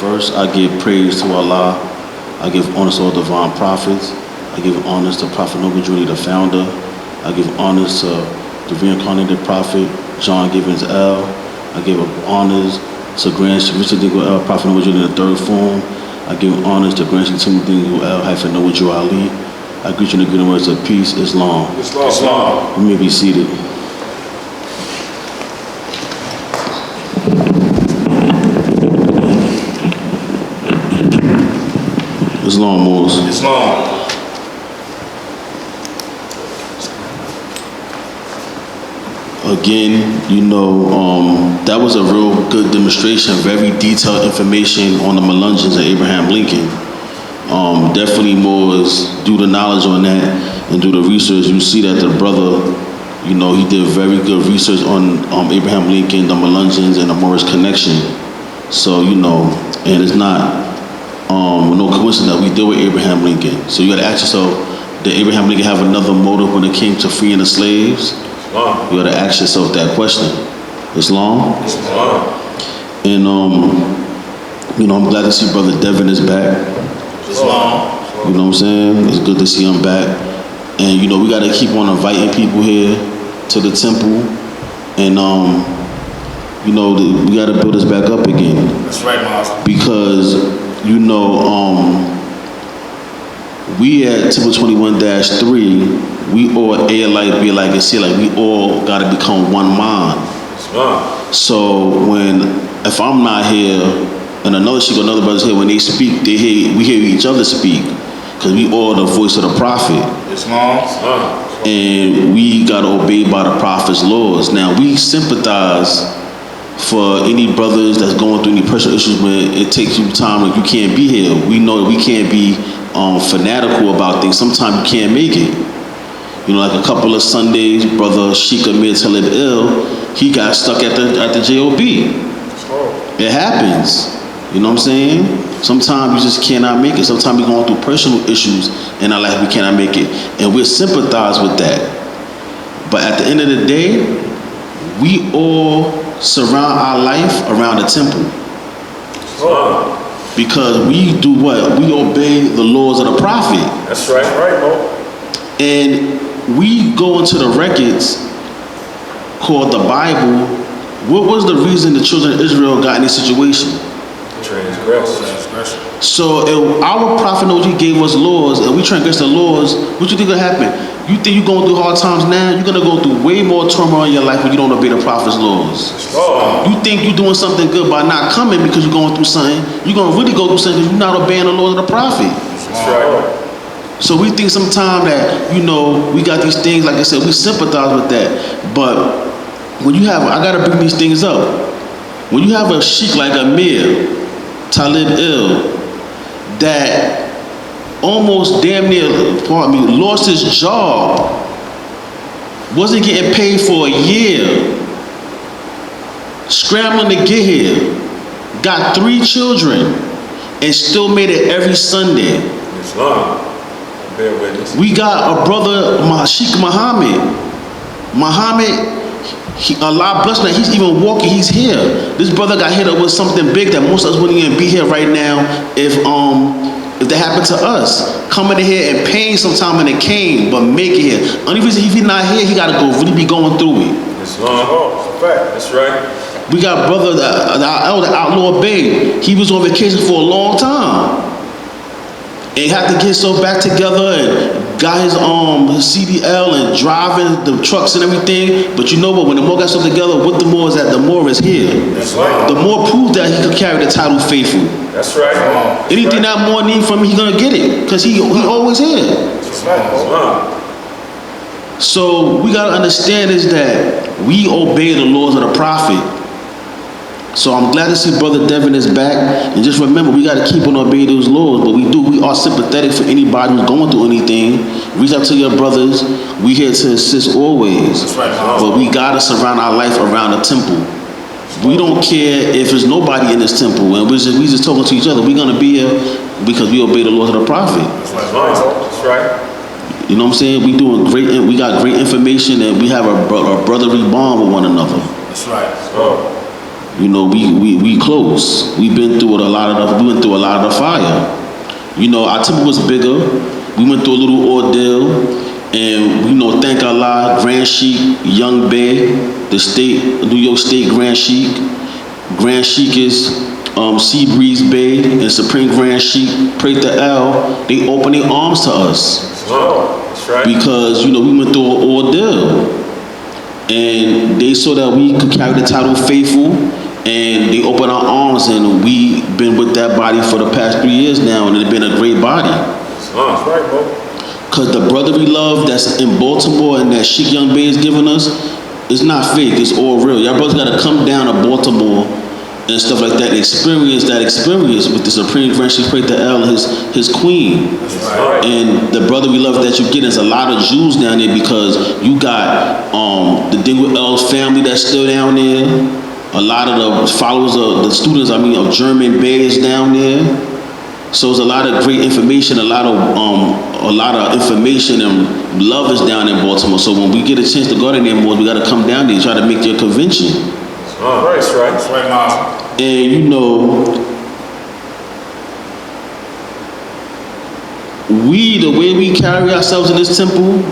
First, I give praise to Allah. I give honors to all divine prophets. I give honors to Prophet Noble Jr., the founder. I give honors to the reincarnated prophet, John Gibbons L. I give honors to Grand Richard Dingle L, Prophet Noble Jr. in the third form. I give honors to Grand Timothy Dingle L, hyphen Noble Jew Ali. I greet you in the good words of peace, Islam. Islam. You may be seated. Islam, Moors. Islam. Again, that was a real good demonstration, very detailed information on the Melungeons and Abraham Lincoln. Definitely Moors, do the knowledge on that and do the research. You see that the brother, he did very good research on Abraham Lincoln, the Melungeons, and the Moorish connection. So, and it's not no coincidence that we deal with Abraham Lincoln. So you got to ask yourself, did Abraham Lincoln have another motive when it came to freeing the slaves? Islam. You got to ask yourself that question. Islam? Islam. And I'm glad to see Brother Devin is back. Islam. You know what I'm saying? It's good to see him back. And we got to keep on inviting people here to the temple. And we got to build this back up again. That's right, Master. Because we at Temple 21-3, we all A alike, B alike, and C alike. We all got to become one mind. Islam. So if I'm not here, and another brothers here, when they speak, we hear each other speak, because we all the voice of the prophet. Islam. And we got to obey by the prophet's laws. Now, we sympathize for any brothers that's going through any personal issues when it takes you time, like you can't be here. We know that we can't be fanatical about things. Sometimes you can't make it. Like a couple of Sundays, Brother Sheikh Amir Talib Ill, he got stuck at the JOB. It happens. You know what I'm saying? Sometimes you just cannot make it. Sometimes we're going through personal issues in our life, we cannot make it. And we sympathize with that. But at the end of the day, we all surround our life around the temple. Because we do what? We obey the laws of the prophet. That's right, bro. And we go into the records called the Bible. What was the reason the children of Israel got in this situation? Transgression. So if our prophet OG gave us laws and we transgress the laws, what you think will happen? You think you're going through hard times now? You're going to go through way more turmoil in your life when you don't obey the prophet's laws. You think you're doing something good by not coming because you're going through something. You're going to really go through something because you're not obeying the laws of the prophet. That's right. So we think sometimes that, we got these things, like I said, we sympathize with that. But when you have, I got to bring these things up. When you have a sheikh like Amir Talib Ill that almost damn near, lost his job, wasn't getting paid for a year, scrambling to get here, got 3 children, and still made it every Sunday. Islam. Bear witness. We got a brother, Sheikh Muhammad. Allah bless him, he's even walking, he's here. This brother got hit up with something big that most of us wouldn't even be here right now if that happened to us. Coming in here and paying sometime in a cane, but make it here. Only reason if he's not here, he gotta really be going through it. Islam. It's a fact. That's right. We got brother, the elder Outlaw Bey. He was on vacation for a long time. And had to get himself back together and got his CDL and driving the trucks and everything. But you know what? When the Moor got stuff together, what the Moor is at, the Moor is here. That's right. The Moor proved that he could carry the title faithful. That's right. Anything that Moor need from me, he gonna get it. Because he always here. That's right. So we gotta understand is that we obey the laws of the prophet. So I'm glad to see Brother Devin is back. And just remember, we got to keep on obeying those laws. But we are sympathetic for anybody who's going through anything. Reach out to your brothers. We here to assist always. That's right. But we got to surround our life around the temple. We don't care if there's nobody in this temple. And we just talking to each other. We're going to be here because we obey the laws of the prophet. That's right. That's right. You know what I'm saying? We got great information, and we have a brotherly bond with one another. That's right. You know, we close. We went through a lot of the fire. You know, our temple was bigger. We went through a little ordeal, and you know, thank Allah, Grand Sheik Young Bey, the New York State Grand Sheik. Grand Sheik is Seabreeze Bey and Supreme Grand Sheik Pray to El. They opened their arms to us. That's right. Because you know we went through an ordeal, and they saw that we could carry the title faithful. And they opened our arms, and we've been with that body for the past 3 years now, and it's been a great body. That's right, bro. Because the brotherly love that's in Baltimore and that Sheik Young Bey is giving us is not fake, it's all real. Y'all brothers got to come down to Baltimore and stuff like that and experience that experience with the Supreme Grand Sheik Pray to El, his queen. That's right. And the brotherly love that you get is a lot of Jews down there, because you got the Dingwall El's family that's still down there. A lot of the followers of the students, of German Beys down there. So it's a lot of great information, a lot of information and love is down in Baltimore. So when we get a chance to go down there more, we got to come down there and try to make your convention. That's right, Mom. And you know, the way we carry ourselves in this temple,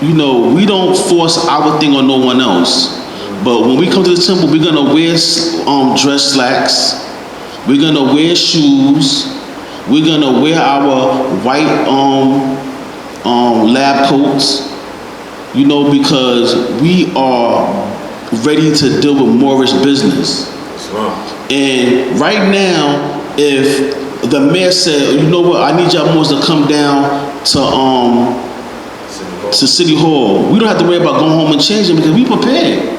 you know, we don't force our thing on no one else. But when we come to the temple, we're gonna wear dress slacks. We're gonna wear shoes. We're gonna wear our white lab coats. You know, because we are ready to deal with Moorish business. And right now, if the mayor said, you know what, I need y'all Moors to come down to City Hall, we don't have to worry about going home and changing because we prepared.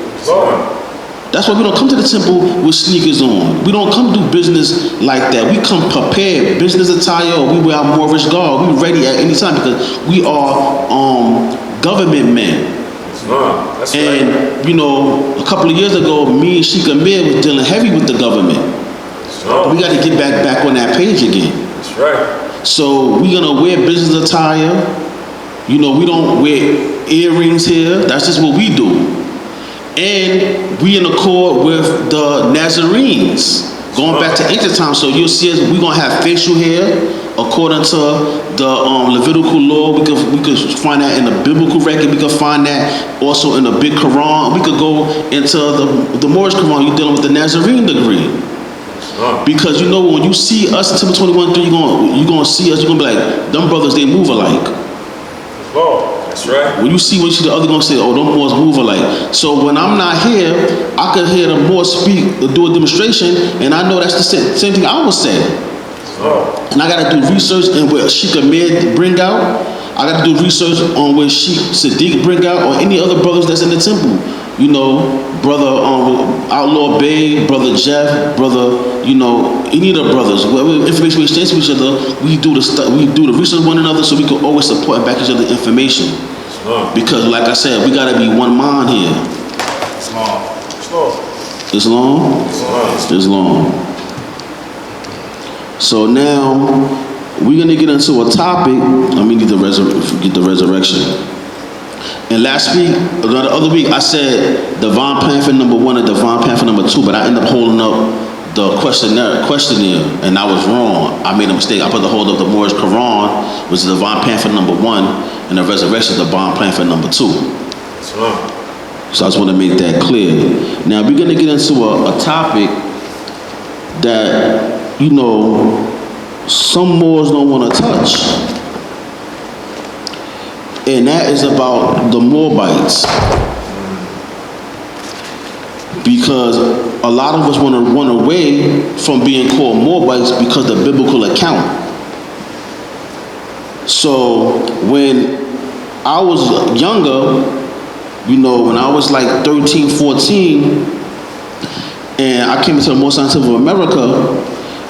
That's why we don't come to the temple with sneakers on. We don't come do business like that. We come prepared, business attire, or we wear our Moorish garb. We ready at any time because we are government men. That's and right. You know, a couple of years ago, me and Sheik Amir was dealing heavy with the government. We got to get back on that page again. That's right. So we're gonna wear business attire. You know, we don't wear earrings here. That's just what we do. And we in accord with the Nazarenes, going back to ancient times. So you'll see us, we're gonna have facial hair according to the Levitical law. We could find that in the biblical record. We could find that also in the big Quran. We could go into the Moorish Quran. You're dealing with the Nazarene degree. Because you know when you see us in Temple 21:3, you're gonna see us. You're gonna be like, them brothers, they move alike. That's right. When you see the other gonna say, oh, them Moors move alike. So when I'm not here, I could hear the Moors speak or do a demonstration, and I know that's the same thing I would say. And I gotta do research in what Sheik Ahmed bring out. I gotta do research on what Sheik Sadiq bring out, or any other brothers that's in the temple. You know, brother Outlaw Bey, brother Jeff, brother, you know, any of the brothers. Whatever information we exchange with each other, we do the research one another, so we can always support and back each other information. Because, like I said, we gotta be one mind here. It's long. It's long. It's long. So now we're gonna get into a topic. Let me get the resurrection. And last week, or the other week, I said divine pamphlet number 1 and divine pamphlet number 2, but I ended up holding up the questionnaire, and I was wrong. I made a mistake. I put the hold up the Moorish Quran, which is divine pamphlet number 1, and the resurrection is divine pamphlet number 2. So I just want to make that clear. Now we're gonna get into a topic that, you know, some Moors don't want to touch. And that is about the Moabites. Because a lot of us want to run away from being called Moabites because of the biblical account. So when I was younger, you know, when I was like 13, 14, and I came into the Moorish Temple of America,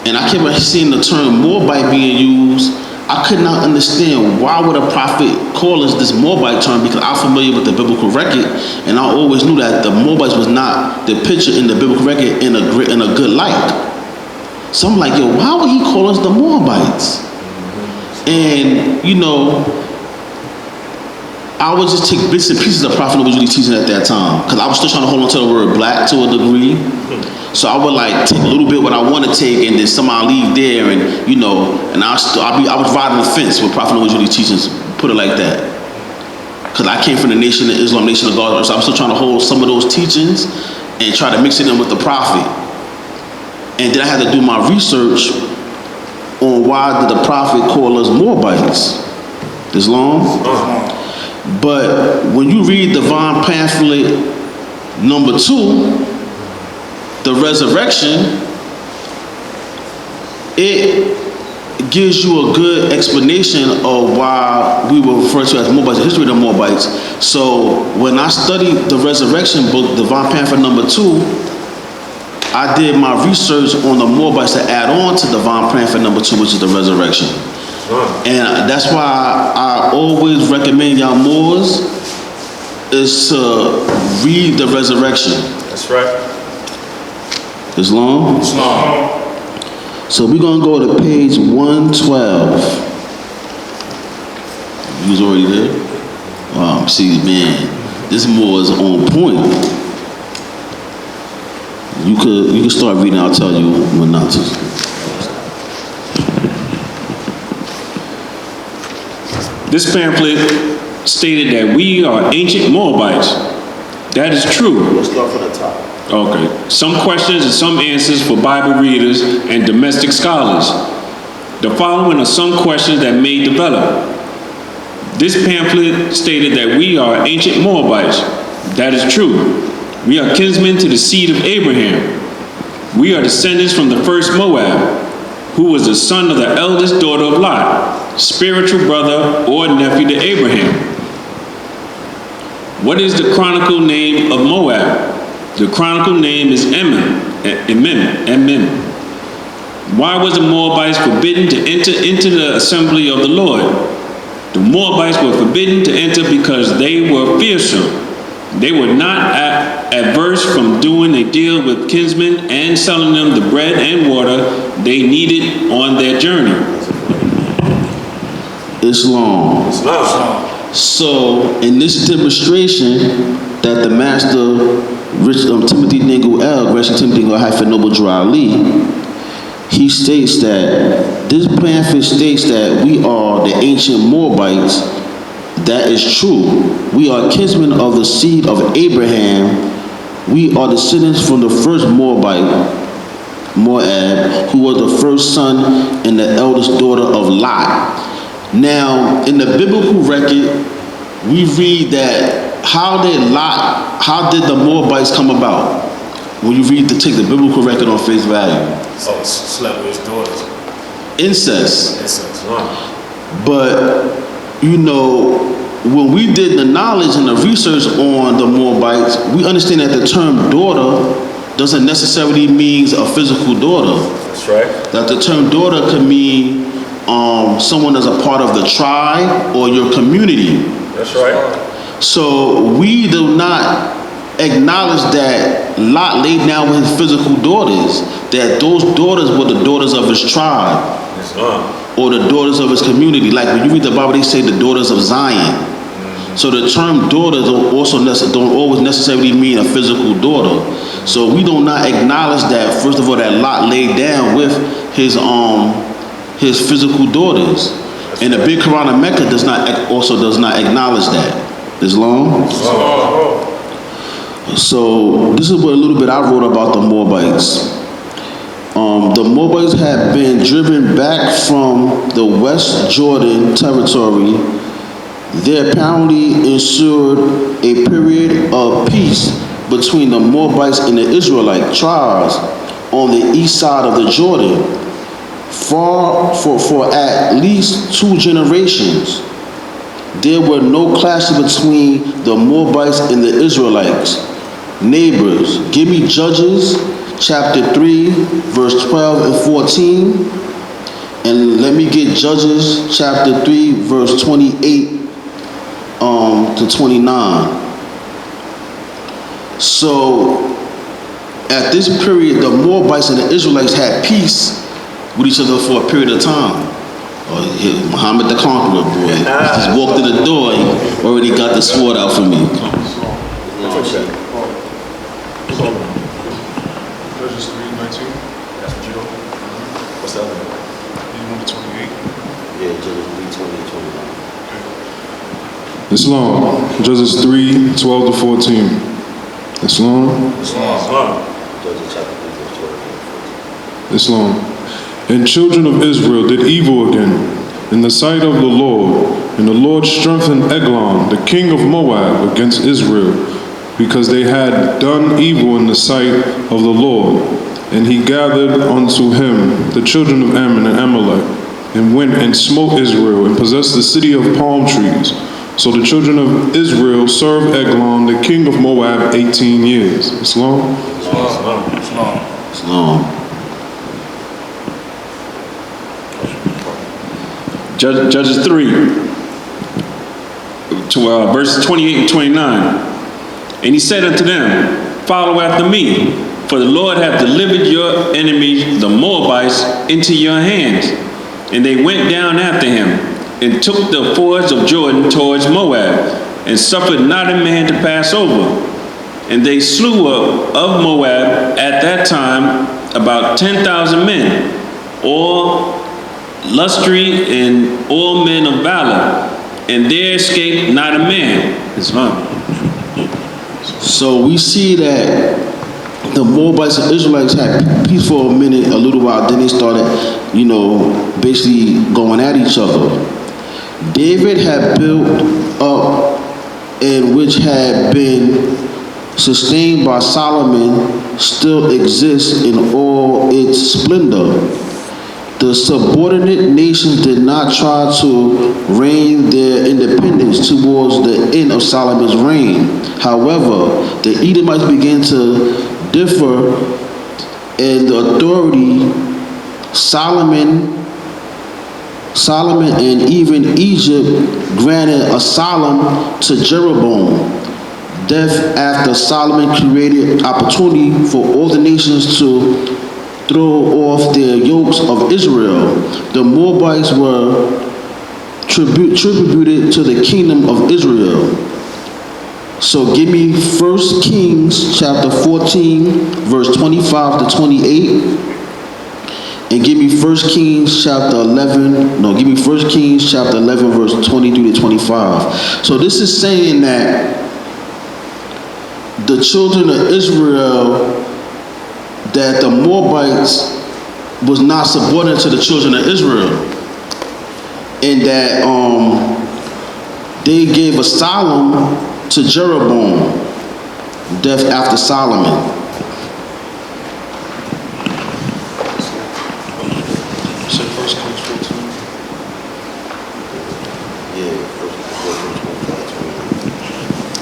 and I kept seeing the term Moabite being used, I could not understand why would a prophet call us this Moabite term, because I'm familiar with the biblical record, and I always knew that the Moabites was not the picture in the biblical record in a good light. So I'm like, yo, why would he call us the Moabites? And, you know, I would just take bits and pieces of the prophet was really teaching at that time, because I was still trying to hold on to the word black to a degree. So I would like take a little bit what I want to take, and then somehow leave there, and I was riding the fence with Prophet Noah's Judy teachings. Put it like that, because I came from the nation of Islam, nation of God. So I'm still trying to hold some of those teachings and try to mix it in with the Prophet. And then I had to do my research on why did the Prophet call us Moabites. This long? But when you read Divine Pamphlet number 2, the resurrection, it gives you a good explanation of why we were referred to as Moabites, the history of the Moabites. So when I studied the resurrection book, Divine Pamphlet number 2, I did my research on the Moabites to add on to Divine Pamphlet number 2, which is the resurrection. And that's why I always recommend y'all Moors is to read the resurrection. That's right. It's long? It's long. So we're going to go to page 112. You was already there? Wow, see, man, this Moor is on point. You could start reading, I'll tell you when not to. This pamphlet stated that we are ancient Moabites. That is true. Let's start from the top. Okay. Some questions and some answers for Bible readers and domestic scholars. The following are some questions that may develop. This pamphlet stated that we are ancient Moabites. That is true. We are kinsmen to the seed of Abraham. We are descendants from the first Moab, who was the son of the eldest daughter of Lot, spiritual brother or nephew to Abraham. What is the chronicle name of Moab? The chronicle name is Emim. Why was the Moabites forbidden to enter into the assembly of the Lord? The Moabites were forbidden to enter because they were fearsome. They were not averse from doing a deal with kinsmen and selling them the bread and water they needed on their journey. It's long. It's long. So in this demonstration that the master, Timothy Ningle L, Gresham Timothy Ningle Dry Lee, he states that this pamphlet states that we are the ancient Moabites. That is true. We are kinsmen of the seed of Abraham. We are descendants from the first Moab, who was the first son and the eldest daughter of Lot. Now, in the biblical record, we read that how did the Moabites come about? When you take the biblical record on face value. Oh, slept with his daughters. Incest. Incest. But, when we did the knowledge and the research on the Moabites, we understand that the term daughter doesn't necessarily mean a physical daughter. That's right. That the term daughter could mean someone that's a part of the tribe or your community. That's right. So we do not acknowledge that Lot laid down with his physical daughters, that those daughters were the daughters of his tribe. It's long. Or the daughters of his community. Like when you read the Bible, they say the daughters of Zion. So the term daughters don't always necessarily mean a physical daughter. So we do not acknowledge that, first of all, that Lot laid down with his physical daughters. And the Big Quran of Mecca does not acknowledge that. It's long? So this is what a little bit I wrote about the Moabites. The Moabites had been driven back from the West Jordan territory. There apparently ensued a period of peace between the Moabites and the Israelite tribes on the east side of the Jordan for at least 2 generations. There were no clashes between the Moabites and the Israelites. Neighbors, give me Judges chapter 3, verse 12 and 14. And let me get Judges chapter 3, verse 28 to 29. So at this period, the Moabites and the Israelites had peace with each other for a period of time. Muhammad the Conqueror, boy. He just walked in the door, he already got the sword out for me. Judges 3:19. That's what you do? What's the other one? 81 to 28. Yeah, Judges 3:20-29. It's long. Judges 3:12 to 14. It's long. Islam. Judges chapter 3, verse 12. It's long. And children of Israel did evil again in the sight of the Lord, and the Lord strengthened Eglon, the king of Moab, against Israel, because they had done evil in the sight of the Lord. And he gathered unto him the children of Ammon and Amalek, and went and smote Israel, and possessed the city of palm trees. So the children of Israel served Eglon, the king of Moab, 18 years. It's long. It's long. Judges 3, verses 28 and 29. And he said unto them, follow after me, for the Lord hath delivered your enemies, the Moabites, into your hands. And they went down after him, and took the fords of Jordan towards Moab, and suffered not a man to pass over. And they slew of Moab at that time about 10,000 men, all lustry and all men of valor, and there escaped not a man. It's fun. So we see that the Moabites and Israelites had peace for a minute, a little while, then they started, basically going at each other. David had built up, and which had been sustained by Solomon, still exists in all its splendor. The subordinate nations did not try to reign their independence towards the end of Solomon's reign. However, the Edomites began to differ in the authority. Solomon and even Egypt granted asylum to Jeroboam. Death after Solomon created opportunity for all the nations to throw off their yokes of Israel. The Moabites were tributed to the kingdom of Israel. So give me 1 Kings chapter 14, verse 25 to 28. And give me 1 Kings chapter 11, give me 1 Kings chapter 11, verse 23 to 25. So this is saying that the children of Israel, that the Moabites was not subordinate to the children of Israel, and that they gave asylum to Jeroboam, death after Solomon. Say 1 Kings 14. Yeah,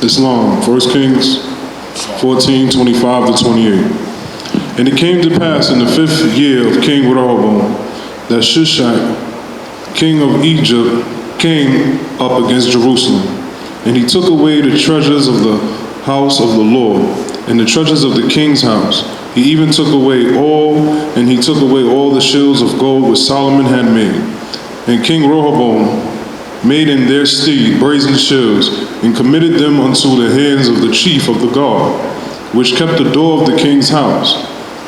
1 It's long. 1 Kings 14, 25 to 28. And it came to pass in the 5th year of King Rehoboam that Shishak, king of Egypt, came up against Jerusalem. And he took away the treasures of the house of the Lord and the treasures of the king's house. He even took away all the shields of gold which Solomon had made. And King Rehoboam made in their stead brazen shields, and committed them unto the hands of the chief of the guard, which kept the door of the king's house.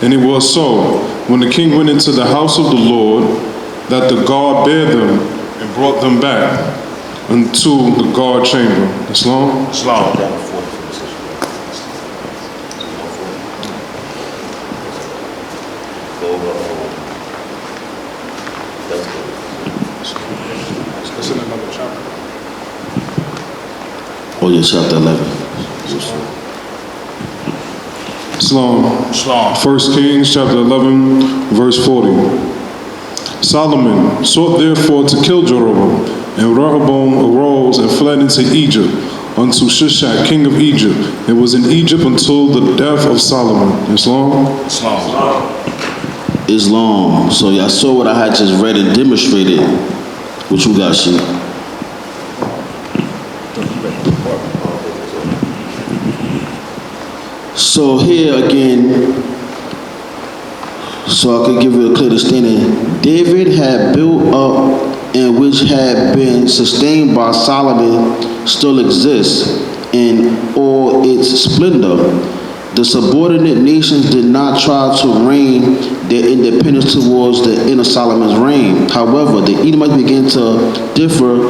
And it was so, when the king went into the house of the Lord, that the guard bare them and brought them back unto the guard chamber. It's long? Islam. It's in another chapter. Oh yeah, chapter 11. It's long. Islam. 1 Kings chapter 11, verse 40. Solomon sought therefore to kill Jeroboam, and Rehoboam arose and fled into Egypt, unto Shishak, king of Egypt, and was in Egypt until the death of Solomon. It's long? Islam. It's long. So y'all saw what I had just read and demonstrated. What you got, Sheep? So here again, so I could give you a clear understanding, David had built up, and which had been sustained by Solomon, still exists in all its splendor. The subordinate nations did not try to reign their independence towards the end of Solomon's reign. However, the Edomites began to differ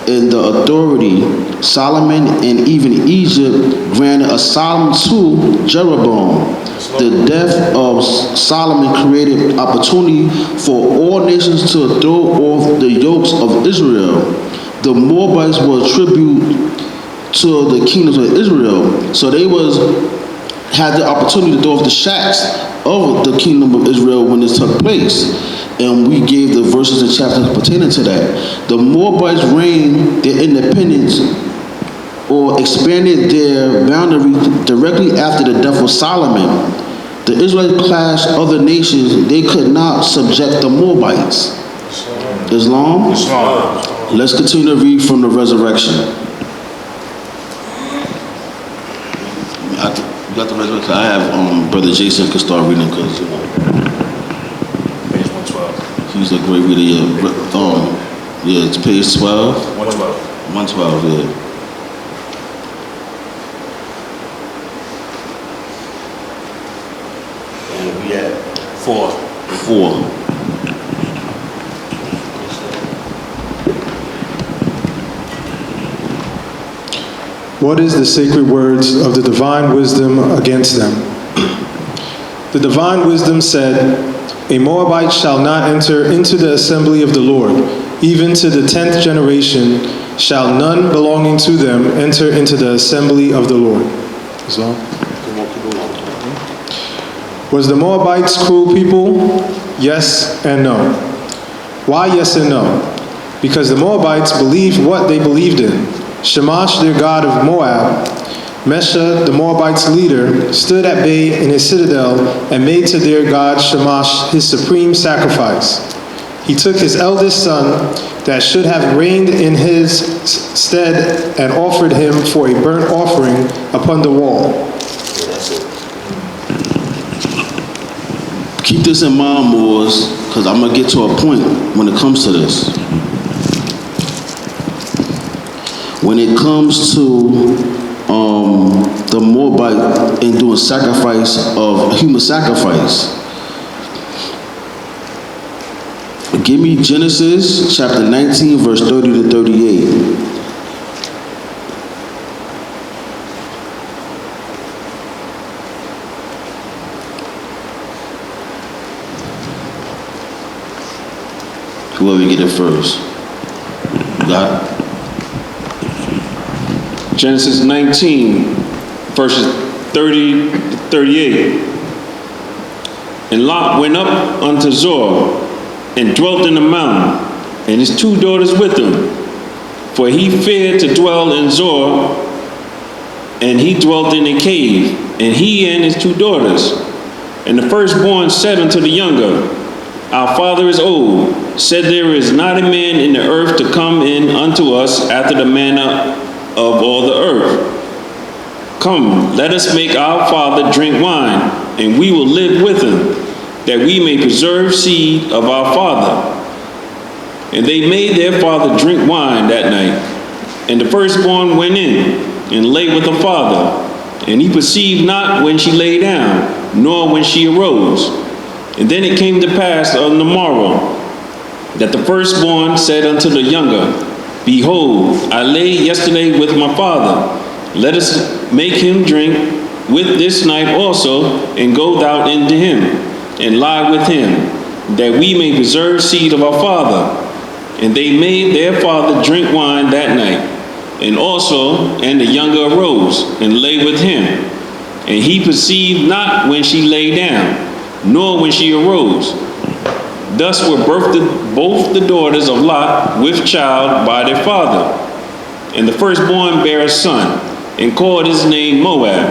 in the authority. Solomon and even Egypt granted asylum to Jeroboam. The death of Solomon created opportunity for all nations to throw off the yokes of Israel. The Moabites were tribute to the kingdoms of Israel, so they had the opportunity to throw off the shacks of the kingdom of Israel when this took place. And we gave the verses and chapters pertaining to that. The Moabites reigned their independence or expanded their boundary directly after the death of Solomon. The Israelites clashed other nations. They could not subject the Moabites. Islam? Let's continue to read from the resurrection. You got the resurrection? I have Brother Jason can start reading because Page 112. he's a great reader. Yeah, it's page 12. 112. 112, yeah. And we at 4. 4. What is the sacred words of the divine wisdom against them? The divine wisdom said, "A Moabite shall not enter into the assembly of the Lord. Even to the 10th generation shall none belonging to them enter into the assembly of the Lord." So, was the Moabites cruel people? Yes and no. Why yes and no? Because the Moabites believed what they believed in. Shamash, their god of Moab, Mesha, the Moabites' leader, stood at bay in his citadel and made to their god Shamash his supreme sacrifice. He took his eldest son that should have reigned in his stead and offered him for a burnt offering upon the wall. Keep this in mind, Moors, because I'm going to get to a point when it comes to this. When it comes to the Moabite and doing human sacrifice, give me Genesis chapter 19, verse 30 to 38. Whoever get it first. You got it? Genesis 19, verses 30 to 38. And Lot went up unto Zoar, and dwelt in the mountain, and his 2 daughters with him. For he feared to dwell in Zoar, and he dwelt in a cave, and he and his 2 daughters. And the firstborn said unto the younger, Our father is old, said there is not a man in the earth to come in unto us after the manner of all the earth. Come, let us make our father drink wine, and we will live with him, that we may preserve seed of our father. And they made their father drink wine that night. And the firstborn went in and lay with the father, and he perceived not when she lay down, nor when she arose. And then it came to pass on the morrow that the firstborn said unto the younger, Behold, I lay yesterday with my father. Let us make him drink with this night also, and go thou into him, and lie with him, that we may preserve seed of our father. And they made their father drink wine that night. And the younger arose, and lay with him. And he perceived not when she lay down, nor when she arose. Thus were birthed both the daughters of Lot with child by their father. And the firstborn bare a son, and called his name Moab.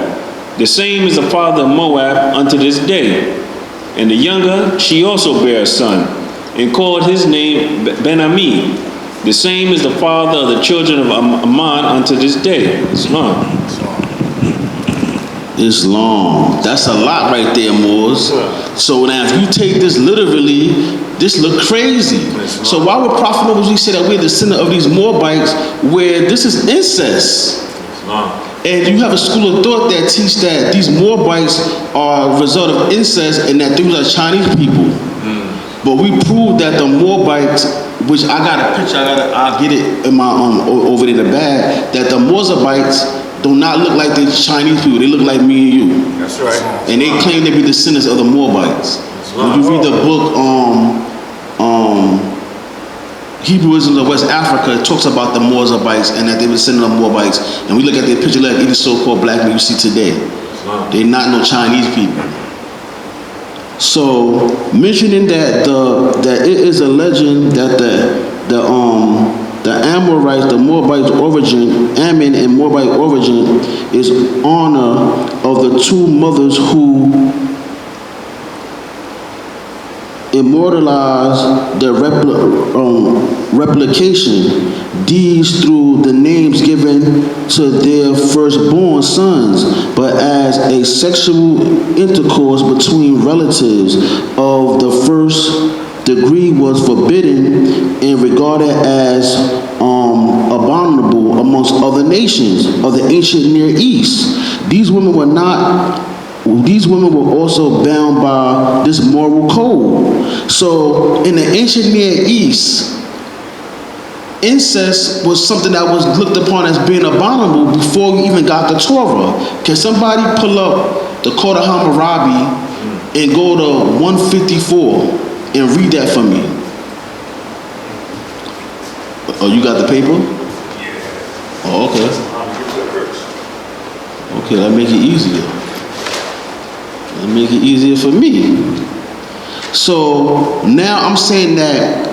The same is the father of Moab unto this day. And the younger, she also bare a son, and called his name Ben-Ami. The same is the father of the children of Ammon unto this day. Islam. That's a lot right there, Moors. So now if you take this literally, this look crazy. So why would Prophet Moses say that we're the descendant of these Moabites, where this is incest? And you have a school of thought that teach that these Moabites are a result of incest and that these are Chinese people. But we proved that the Moabites, which I got a picture, I'll get it in my over in the bag, that the Moabites do not look like the Chinese people. They look like me and you. That's right. And they claim to be descendants of the Moabites. When you read the book Hebrewism of West Africa, it talks about the Moabites and that they were descendants of Moabites. And we look at their picture like any so-called black men you see today. They're not no Chinese people. So mentioning that that it is a legend that the Amorites, the Moabite origin, Ammon and Moabite origin, is honor of the two mothers who immortalize their replication deeds through the names given to their firstborn sons, but as a sexual intercourse between relatives of the first degree was forbidden and regarded as abominable amongst other nations of the ancient Near East. These women were also bound by this moral code. So in the ancient Near East, incest was something that was looked upon as being abominable before we even got the Torah. Can somebody pull up the Code of Hammurabi and go to 154 and read that for me? Oh, you got the paper? Yeah. Oh, okay. Okay, that'll make it easier. That'll make it easier for me. So now I'm saying that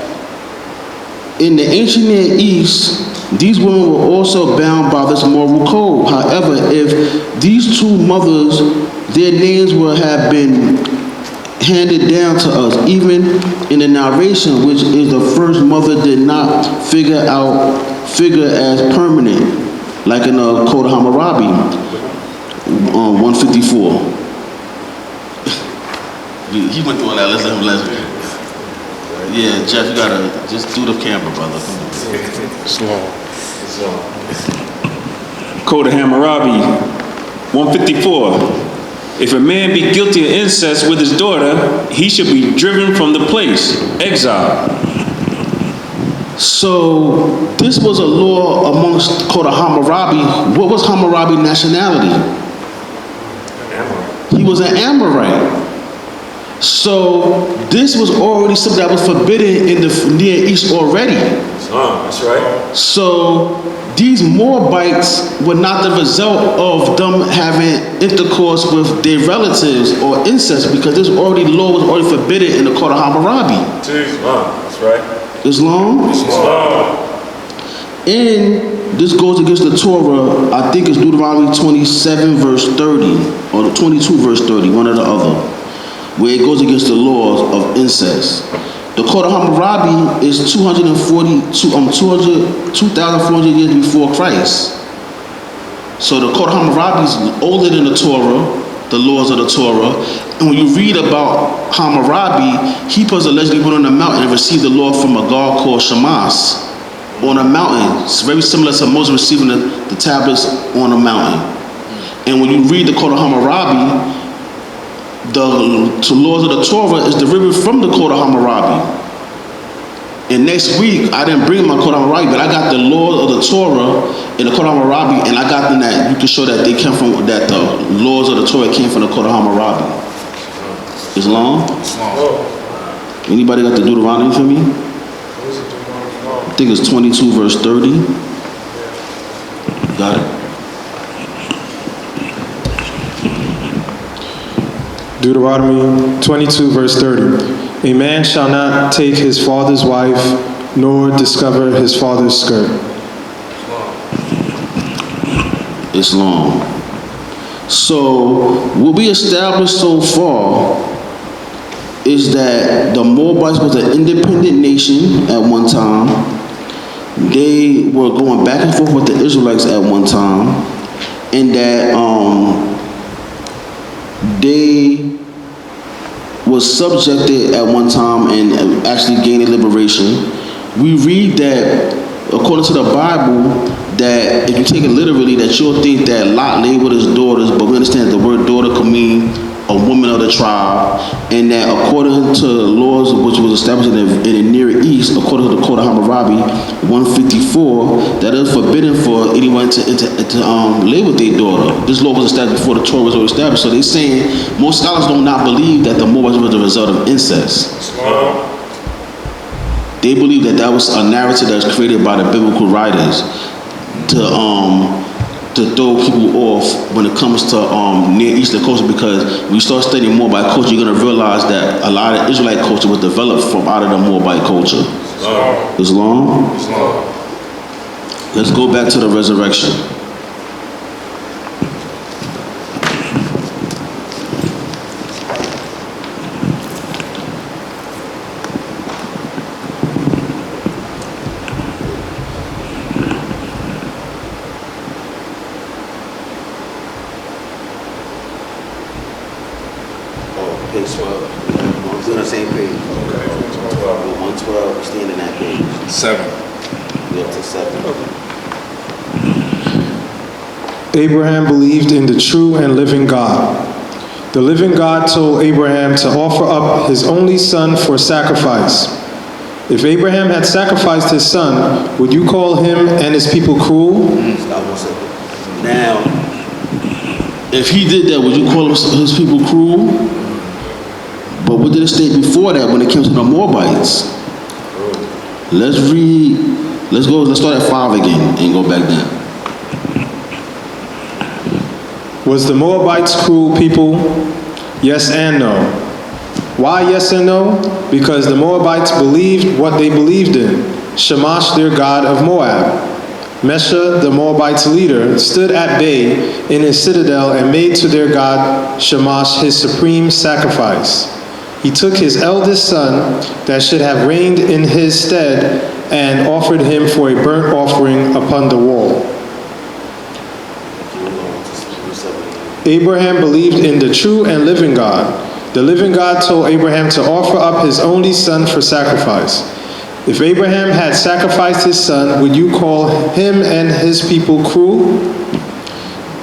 in the ancient Near East, these women were also bound by this moral code. However, if these two mothers, their names will have been handed down to us, even in the narration, which is the first mother did not figure as permanent, like in the Code of Hammurabi, 154. He went through all that. Let's let him. Yeah, Jeff, you gotta just do the camera, brother. Come on. Slow. Code of Hammurabi, 154. If a man be guilty of incest with his daughter, he should be driven from the place, exiled. So this was a law amongst Code of Hammurabi. What was Hammurabi nationality? He was an Amorite. So this was already something that was forbidden in the Near East already. That's right. So these Moabites were not the result of them having intercourse with their relatives or incest, because this law was already forbidden in the Code of Hammurabi. That's right. Islam? And this goes against the Torah. I think it's Deuteronomy 27 verse 30 or 22 verse 30, one or the other, where it goes against the laws of incest. The Code of Hammurabi is 2,400 years before Christ. So the Code of Hammurabi is older than the Torah, the laws of the Torah. And when you read about Hammurabi, he allegedly went on a mountain and received the law from a god called Shamash on a mountain. It's very similar to Moses receiving the tablets on a mountain. And when you read the Code of Hammurabi, the laws of the Torah is derived from the Code of Hammurabi. And next week, I didn't bring my Code of Hammurabi, but I got the laws of the Torah in the Code of Hammurabi, and I got them that you can show that they came from, that the laws of the Torah came from the Code of Hammurabi. Islam? Anybody got the Deuteronomy for me? I think it's 22 verse 30. Got it? Deuteronomy 22 verse 30. A man shall not take his father's wife, nor discover his father's skirt. Islam. So what we established so far is that the Moabites was an independent nation at one time. They were going back and forth with the Israelites at one time, and that they was subjected at one time and actually gained liberation. We read that according to the Bible that if you take it literally, that you'll think that Lot lay with his daughters, but we understand that the word daughter could mean a woman of the tribe, and that according to laws which was established in the Near East, according to the Code of Hammurabi 154, that is forbidden for anyone to lay with their daughter. This law was established before the Torah was established. So they're saying most scholars do not believe that the Moabites was the result of incest. They believe that that was a narrative that was created by the biblical writers to throw people off when it comes to Near Eastern culture, because when you start studying Moabite culture, you're going to realize that a lot of Israelite culture was developed from out of the Moabite culture. Islam? Let's go back to the resurrection. Page 12. We're on the same page. 112, we stand in that page. 7. We're up to 7. Abraham believed in the true and living God. The living God told Abraham to offer up his only son for sacrifice. If Abraham had sacrificed his son, would you call him and his people cruel? Stop 1 second. Now, If he did that, would you call his people cruel? But what did it state before that when it came to the Moabites? Let's start at 5 again and go back down. Was the Moabites cruel people? Yes and no. Why yes and no? Because the Moabites believed what they believed in, Shamash, their god of Moab. Mesha, the Moabites' leader, stood at bay in his citadel and made to their god Shamash his supreme sacrifice. He took his eldest son that should have reigned in his stead and offered him for a burnt offering upon the wall. Abraham believed in the true and living God. The living God told Abraham to offer up his only son for sacrifice. If Abraham had sacrificed his son, would you call him and his people cruel?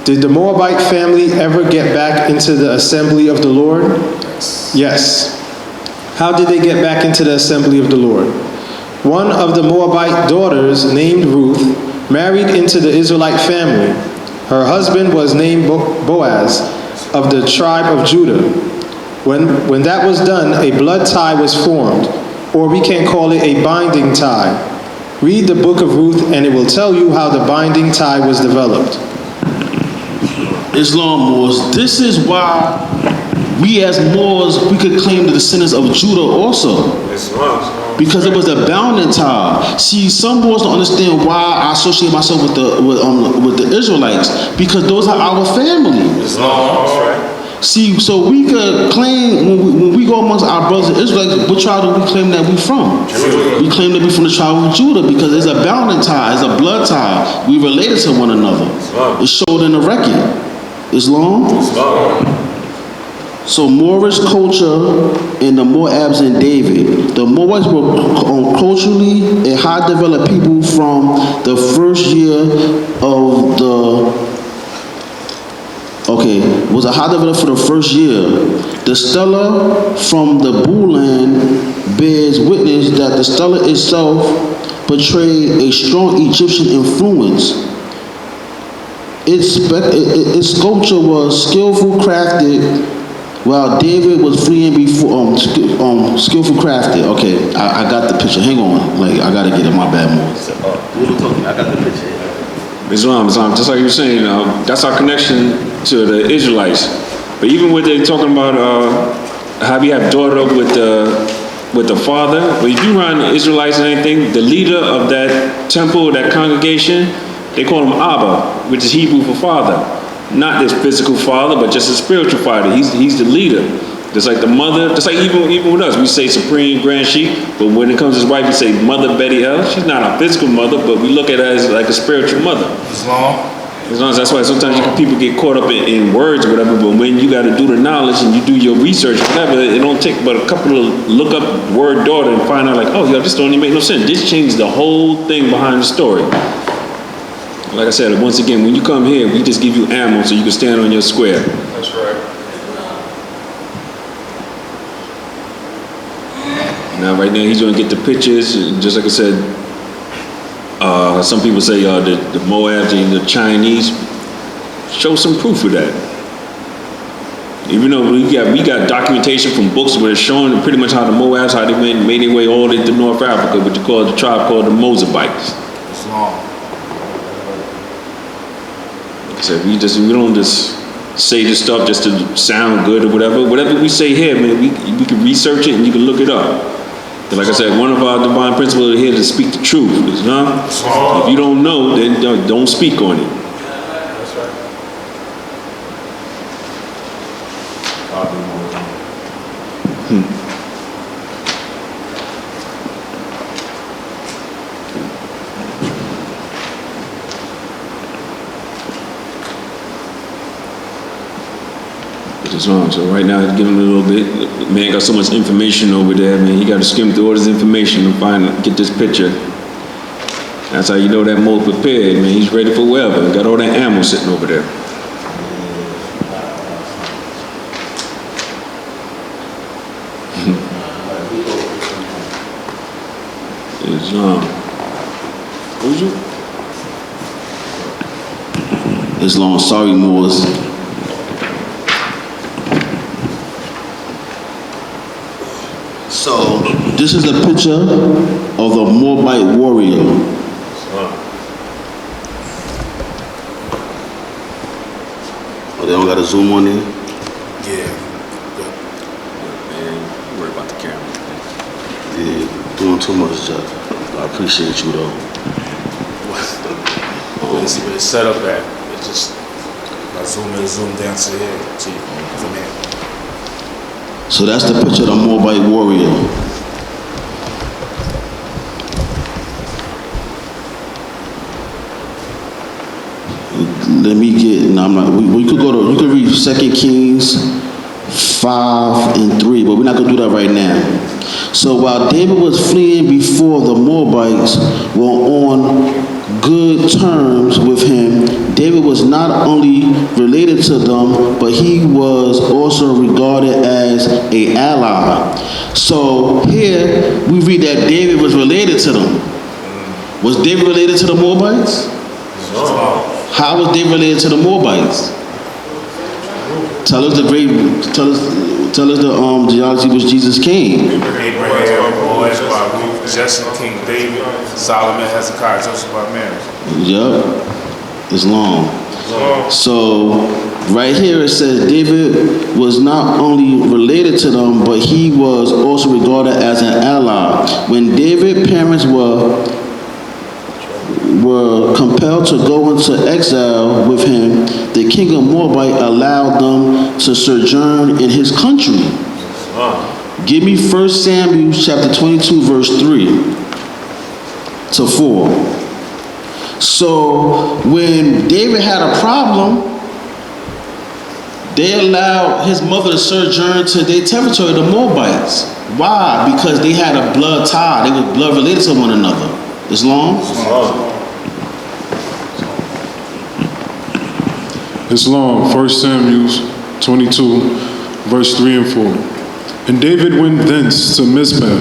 Did the Moabite family ever get back into the assembly of the Lord? Yes. How did they get back into the assembly of the Lord? One of the Moabite daughters, named Ruth, married into the Israelite family. Her husband was named Boaz, of the tribe of Judah. When that was done, a blood tie was formed, or we can call it a binding tie. Read the book of Ruth, and it will tell you how the binding tie was developed. Islam Moors, this is why we as Moors, we could claim the descendants of Judah also. Because it was a bounding tie. See, some Moors don't understand why I associate myself with the Israelites, because those are our family. See, so we could claim, when we go amongst our brothers and Israelites, what tribe do we claim that we from? We claim to be from the tribe of Judah, because it's a bounding tie, it's a blood tie. We related to one another. It's showed in the record. Islam? So Moorish culture and the Moabs and David. The Moabites were culturally a high developed people from the first year of was a high developed for the first year. The stela from the Bull-land bears witness that the stela itself portrayed a strong Egyptian influence. Its sculpture was skillful crafted, while David was fleeing before skillful crafted. Okay, I got the picture. Hang on, I gotta get it. My bad, more. I got the picture. Islam, just like you were saying, that's our connection to the Israelites. But even when they're talking about how we have daughter with the father, but if you run Israelites and anything, the leader of that temple, that congregation, they call him Abba, which is Hebrew for father. Not this physical father, but just a spiritual father. He's the leader. Just like the mother, just like even with us, we say supreme grand sheep, but when it comes to his wife, we say mother Betty L. She's not our physical mother, but we look at her as like a spiritual mother. Islam. That's why sometimes people get caught up in words or whatever, but when you got to do the knowledge and you do your research, whatever, it don't take but a couple of look up word daughter and find out like, oh, yo, this don't even make no sense. This changed the whole thing behind the story. Like I said, once again, when you come here, we just give you ammo so you can stand on your square. That's right. Now, right now, he's going to get the pictures. And just like I said, some people say the Moabs and the Chinese. Show some proof of that. Even though we got documentation from books where it's showing pretty much how the Moabs, how they made their way all into North Africa, what you call the tribe called the Moabites. It's long. Like I said, we don't just say this stuff just to sound good or whatever. Whatever we say here, man, we can research it and you can look it up. But like I said, one of our divine principles is here to speak the truth. If you don't know, then don't speak on it. That's right. It's wrong. So right now, give him a little bit. Man got so much information over there, man. He got to skim through all this information and get this picture. That's how you know that more prepared, man. He's ready for whatever. Got all that ammo sitting over there. Islam. What was you? Islam, sorry, Moors. So, this is a picture of the Moabite warrior. Oh, they don't got a zoom on it? Yeah. Man, worry about the camera. Yeah, doing too much, Jeff. I appreciate you, though. Let's see where it's set up at. It's just, I zoom in, zoom down to here. See, zoom in. So that's the picture of the Moabite warrior. Let me get, no, I'm not, we could go to, you could read 2 Kings 5 and 3, but we're not gonna do that right now. So while David was fleeing before the Moabites were on good terms with him, David was not only related to them, but he was also regarded as an ally. So here we read that David was related to them. Was David related to the Moabites? How was David related to the Moabites? Tell us the genealogy which Jesus came. Abraham, Boaz by Ruth, Jesse, King David, Solomon, Hezekiah, Joseph by Mary. Yup. It's long. So right here it says David was not only related to them, but he was also regarded as an ally. When David's parents were compelled to go into exile with him, the king of Moabite allowed them to sojourn in his country. Give me 1 Samuel chapter 22, verse 3 to 4. So when David had a problem, they allowed his mother to sojourn to their territory, the Moabites. Why? Because they had a blood tie. They were blood related to one another. Islam? Islam, 1 Samuel 22, verse 3 and 4. And David went thence to Mizpah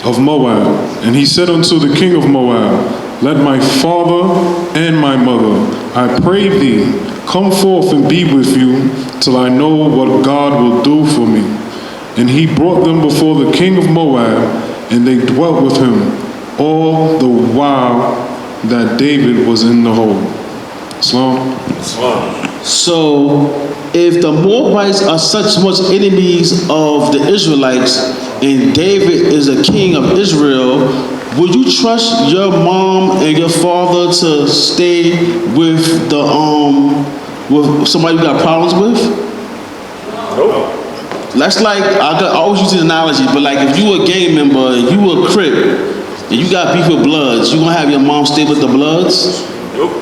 of Moab, and he said unto the king of Moab, Let my father and my mother, I pray thee, come forth and be with you, till I know what God will do for me. And he brought them before the king of Moab, and they dwelt with him all the while that David was in the hold. Islam. So, if the Moabites are such much enemies of the Israelites, and David is a king of Israel, would you trust your mom and your father to stay with with somebody you got problems with? Nope. That's like, I always use the analogy, but like if you a gang member and you a Crip, and you got beef with Bloods, you gonna have your mom stay with the Bloods? Nope.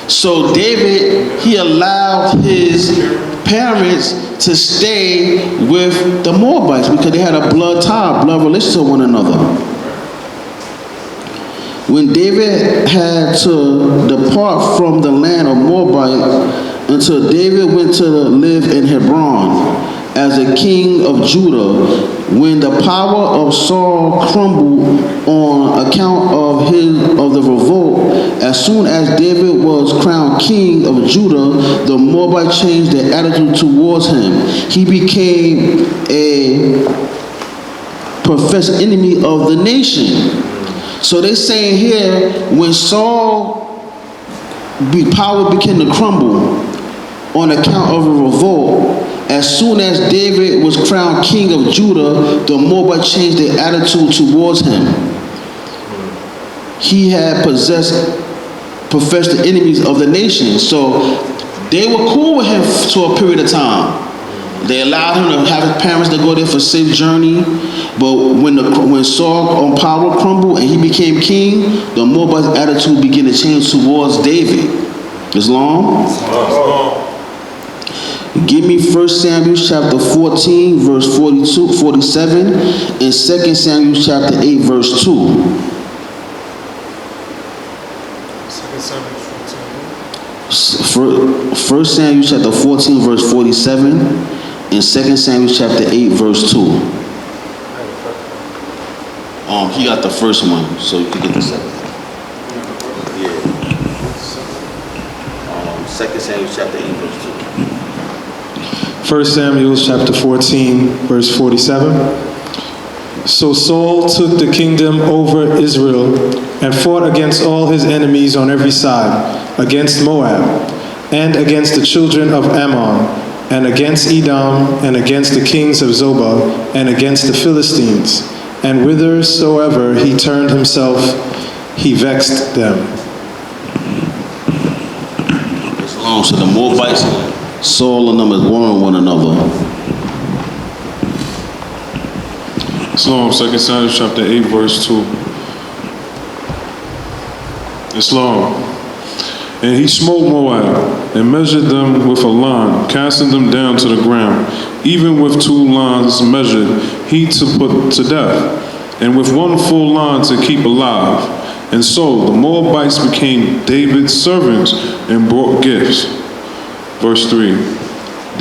So David, he allowed his parents to stay with the Moabites because they had a blood tie, blood relation to one another. When David had to depart from the land of Moabite, until David went to live in Hebron as a king of Judah, when the power of Saul crumbled on account of the revolt, as soon as David was crowned king of Judah, the Moabites changed their attitude towards him. He became a professed enemy of the nation. So they're saying here, when Saul power began to crumble on account of a revolt, as soon as David was crowned king of Judah, the Moabites changed their attitude towards him. He had professed the enemies of the nation. So they were cool with him to a period of time. They allowed him to have his parents to go there for a safe journey. But when Saul power crumbled and he became king, the Moabites' attitude began to change towards David. Islam? Give me 1 Samuel chapter 14, verse 47, and 2 Samuel chapter 8, verse 2. 2 Samuel 1 Samuel chapter 14, verse 47, and 2 Samuel chapter 8, verse 2. He got the first one, so you can get the second. Yeah. 2 Samuel chapter 8, verse 2. 1 Samuel chapter 14, verse 47. So Saul took the kingdom over Israel and fought against all his enemies on every side, against Moab, and against the children of Ammon, and against Edom, and against the kings of Zobah, and against the Philistines. And whithersoever he turned himself, he vexed them. So the Moabites, Saul and them is warring one another. Islam, 2 Samuel chapter 8, verse 2. Islam. And he smote Moab, and measured them with a line, casting them down to the ground. Even with 2 lines measured, he to put to death, and with 1 full line to keep alive. And so the Moabites became David's servants and brought gifts. Verse 3.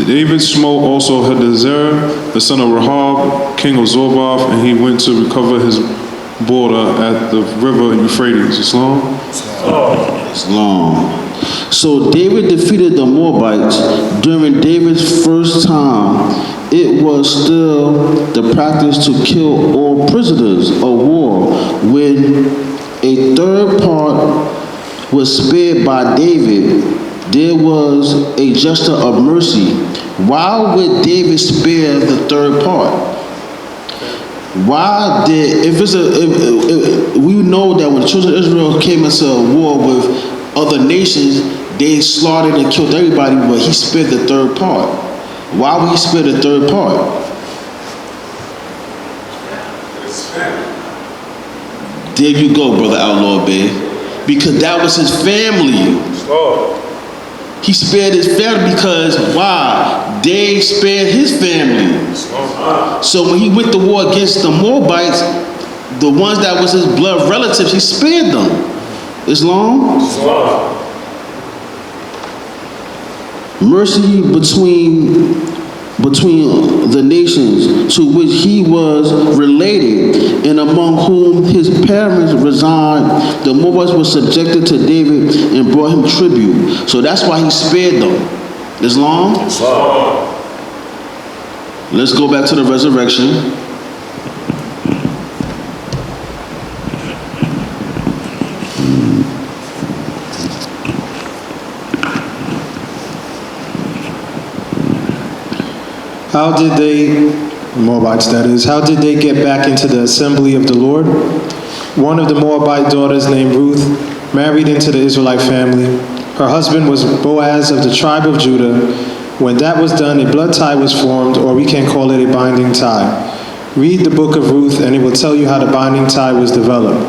David smote also Hadazer, the son of Rahab, king of Zobah, and he went to recover his border at the river Euphrates. Islam? Islam. So David defeated the Moabites. During David's first time, it was still the practice to kill all prisoners of war. When a third part was spared by David, there was a gesture of mercy. Why would David spare the third part? Why did, we know that when the children of Israel came into a war with other nations, they slaughtered and killed everybody, but he spared the third part. Why would he spare the third part? There you go, Brother Outlaw Bey. Because that was his family. He spared his family because, why? They spared his family. So when he went to war against the Moabites, the ones that was his blood relatives, he spared them. Islam? Mercy between the nations to which he was related and among whom his parents resided. The Moabites were subjected to David and brought him tribute. So that's why he spared them. Islam? Let's go back to the resurrection. How did they, Moabites that is, how did they get back into the assembly of the Lord? One of the Moabite daughters named Ruth married into the Israelite family. Her husband was Boaz of the tribe of Judah. When that was done, a blood tie was formed, or we can call it a binding tie. Read the book of Ruth and it will tell you how the binding tie was developed.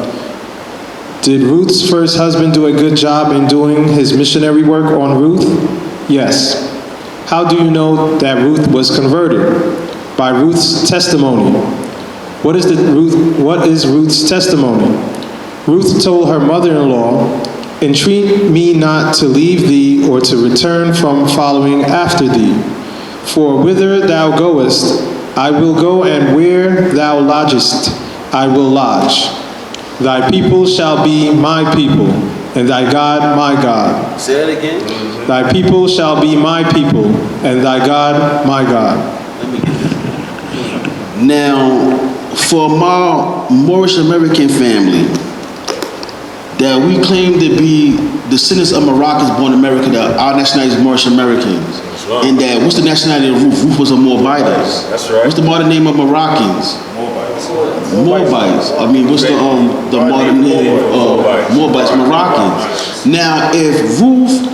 Did Ruth's first husband do a good job in doing his missionary work on Ruth? Yes. How do you know that Ruth was converted? By Ruth's testimony. What is Ruth's testimony? Ruth told her mother-in-law, "Entreat me not to leave thee or to return from following after thee. For whither thou goest, I will go, and where thou lodgest, I will lodge. Thy people shall be my people, and thy God my God. Say that again. Thy people shall be my people, and thy God my God." Let me get that. Now, for my Moorish American family, that we claim to be descendants of Moroccans born in America, that our nationality is Moorish Americans. right. And that, what's the nationality of Ruth? Ruth was a Moabitess. That's right. What's the modern name of Moroccans? Moabites. I mean, what's the modern name of Moabites? Moroccans. Now, if Ruth,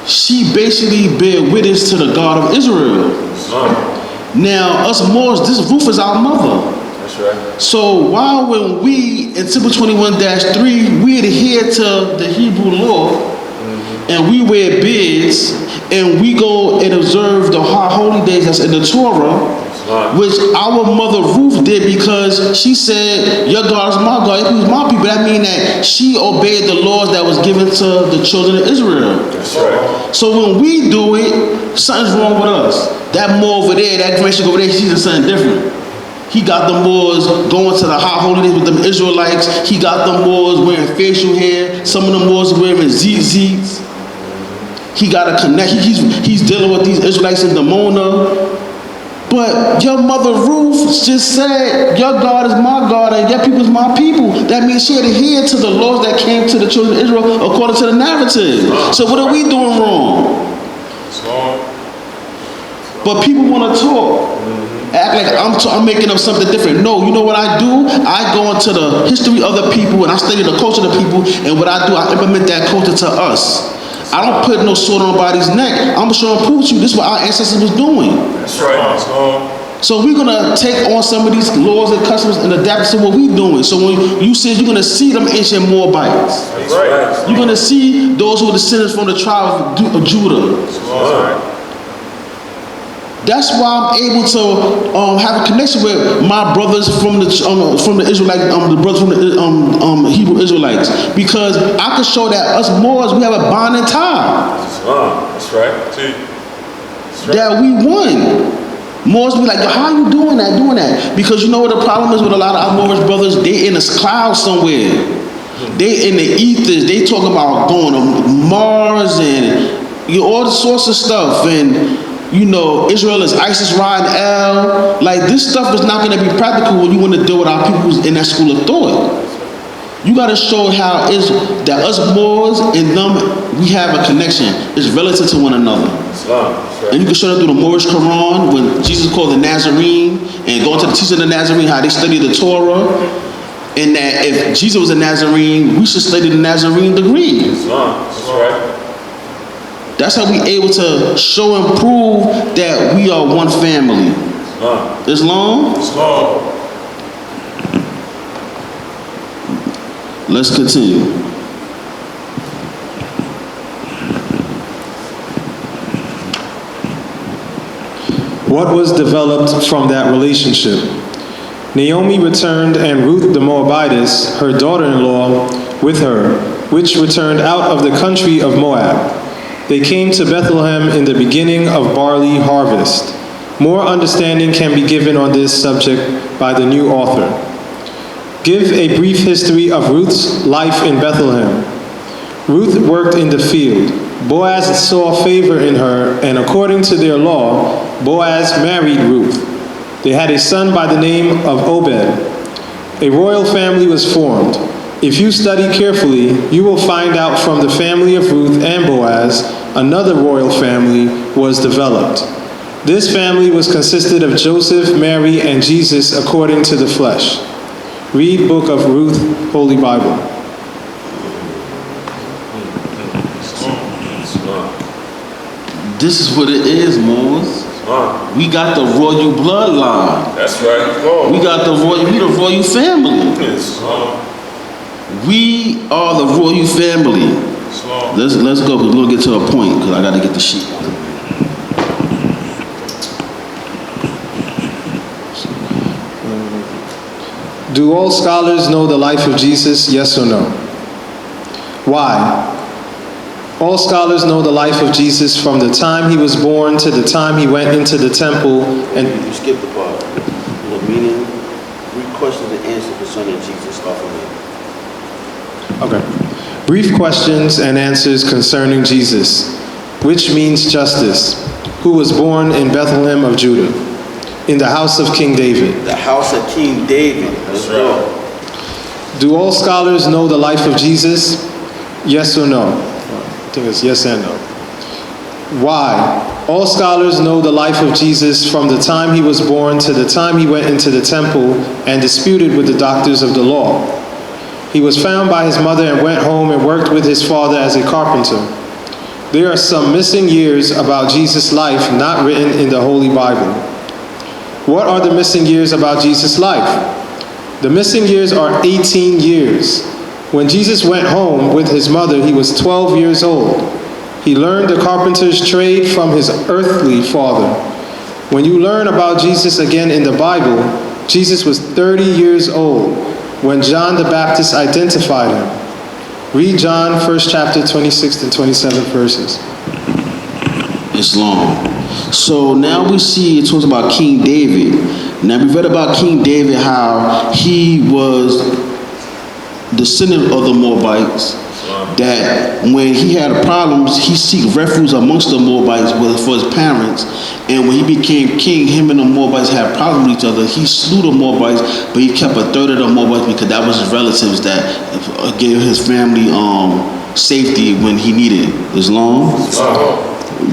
she basically bear witness to the God of Israel. Now, us Moors, this Ruth is our mother. That's right. So why when we, in Simple 21-3, we adhere to the Hebrew law, and we wear beards, and we go and observe the holy days that's in the Torah, which our mother Ruth did because she said, "Your God is my God, your people is my people." That means that she obeyed the laws that was given to the children of Israel. That's right. So when we do it, something's wrong with us. That Moor over there, that Grecian over there, he's doing something different. He got the Moors going to the high holy days with them Israelites. He got the Moors wearing facial hair. Some of the Moors wearing zits. He got a connect. He's dealing with these Israelites in Dimona. But your mother Ruth just said, "Your God is my God and your people is my people." That means she adhered to the laws that came to the children of Israel according to the narrative. So what are we doing wrong? But people want to talk. Act like I'm making up something different. No, you know what I do? I go into the history of the people and I study the culture of the people, and what I do, I implement that culture to us. I don't put no sword on nobody's neck. I'm sure and prove to you this is what our ancestors was doing. That's right. So we're gonna take on some of these laws and customs and adapt to what we're doing. So when you say you're gonna see them ancient Moabites, That's right. you're gonna see those who are descendants from the tribe of Judah. That's right. That's why I'm able to have a connection with my brothers from the Israelite, the brothers from the Hebrew Israelites, because I can show that us Moors, we have a bonding tie. That's right. That we won. Moors be like, "How you doing that? Because you know what the problem is with a lot of our Moorish brothers? They in a cloud somewhere. They in the ethers. They talk about going to Mars and all the sorts of stuff. And you know, Israel is ISIS, Ra, and El. Like, this stuff is not going to be practical when you want to deal with our people who's in that school of thought. You got to show how that us Moors and them, we have a connection. It's relative to one another. And you can show that through the Moorish Quran, when Jesus called the Nazarene, and going to the teaching of the Nazarene, how they study the Torah, and that if Jesus was a Nazarene, we should study the Nazarene degree. That's right. That's how we able to show and prove that we are one family. Islam? Let's continue. What was developed from that relationship? Naomi returned, and Ruth the Moabitess, her daughter-in-law, with her, which returned out of the country of Moab. They came to Bethlehem in the beginning of barley harvest. More understanding can be given on this subject by the new author. Give a brief history of Ruth's life in Bethlehem. Ruth worked in the field. Boaz saw favor in her, and according to their law, Boaz married Ruth. They had a son by the name of Obed. A royal family was formed. If you study carefully, you will find out from the family of Ruth and Boaz, another royal family was developed. This family was consisted of Joseph, Mary, and Jesus according to the flesh. Read Book of Ruth, Holy Bible. This is what it is, Moors. We got the royal bloodline. That's right. We got the royal family. We are the royal family. Let's go, because we're gonna get to a point, because I gotta get the sheet. Do all scholars know the life of Jesus? Yes or no? Why? All scholars know the life of Jesus from the time he was born to the time he went into the temple and... You skipped the part. The meaning, 3 questions and answers concerning Jesus. Start from there. Okay. Brief questions and answers concerning Jesus, which means justice, who was born in Bethlehem of Judah, in the house of King David. The house of King David. Let's go. Do all scholars know the life of Jesus? Yes or no? I think it's yes and no. Why? All scholars know the life of Jesus from the time he was born to the time he went into the temple and disputed with the doctors of the law. He was found by his mother and went home and worked with his father as a carpenter. There are some missing years about Jesus' life not written in the Holy Bible. What are the missing years about Jesus' life? The missing years are 18 years. When Jesus went home with his mother, he was 12 years old. He learned the carpenter's trade from his earthly father. When you learn about Jesus again in the Bible, Jesus was 30 years old when John the Baptist identified him. Read John 1st chapter 26 and 27 verses. It's long. So now we see it talks about King David. Now we read about King David, how he was descendant of the Moabites, that when he had problems, he seek refuge amongst the Moabites for his parents. And when he became king, him and the Moabites had problems with each other. He slew the Moabites, but he kept a third of the Moabites because that was his relatives that gave his family safety when he needed it. It's long.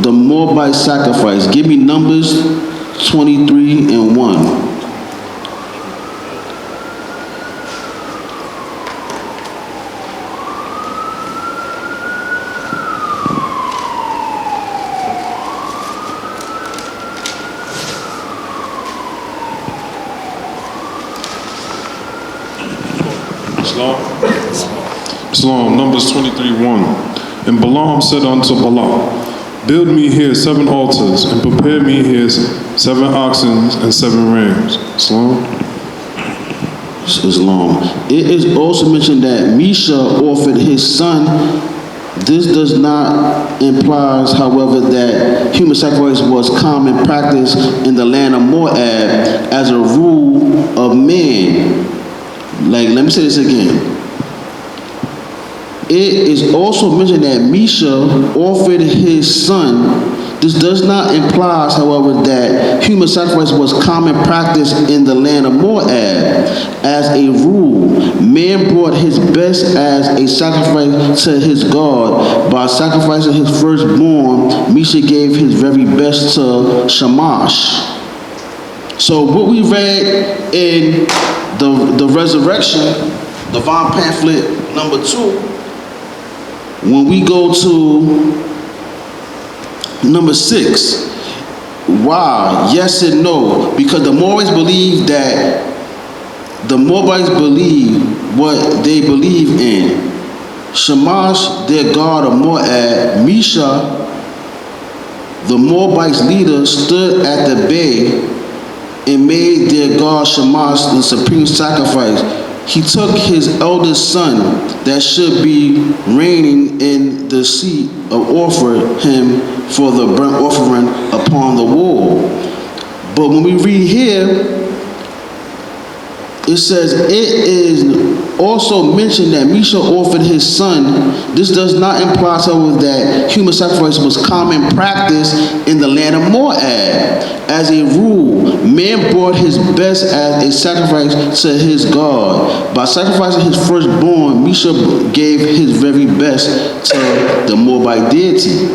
The Moabite sacrifice. Give me Numbers 23 and 1. Psalm, Numbers 23:1. And Balaam said unto Balak, build me here 7 altars, and prepare me here 7 oxen and 7 rams. Psalm. It's long. It is also mentioned that Misha offered his son. This does not imply, however, that human sacrifice was common practice in the land of Moab as a rule of man. Like, let me say this again. It is also mentioned that Misha offered his son. This does not imply, however, that human sacrifice was common practice in the land of Moab. As a rule, man brought his best as a sacrifice to his God. By sacrificing his firstborn, Misha gave his very best to Shamash. So what we read in the resurrection, divine pamphlet number 2, when we go to number 6, why? Yes and no. Because the Moabites believe that the Moabites believe what they believe in. Shamash, their god of Moab, Misha, the Moabites leader, stood at the bay and made their god Shamash the supreme sacrifice. He took his eldest son that should be reigning in the seat of offered him for the burnt offering upon the wall. But when we read here, it says, it is also mentioned that Misha offered his son. This does not imply, however, that human sacrifice was common practice in the land of Moab. As a rule, man brought his best as a sacrifice to his God. By sacrificing his firstborn, Misha gave his very best to the Moabite deity.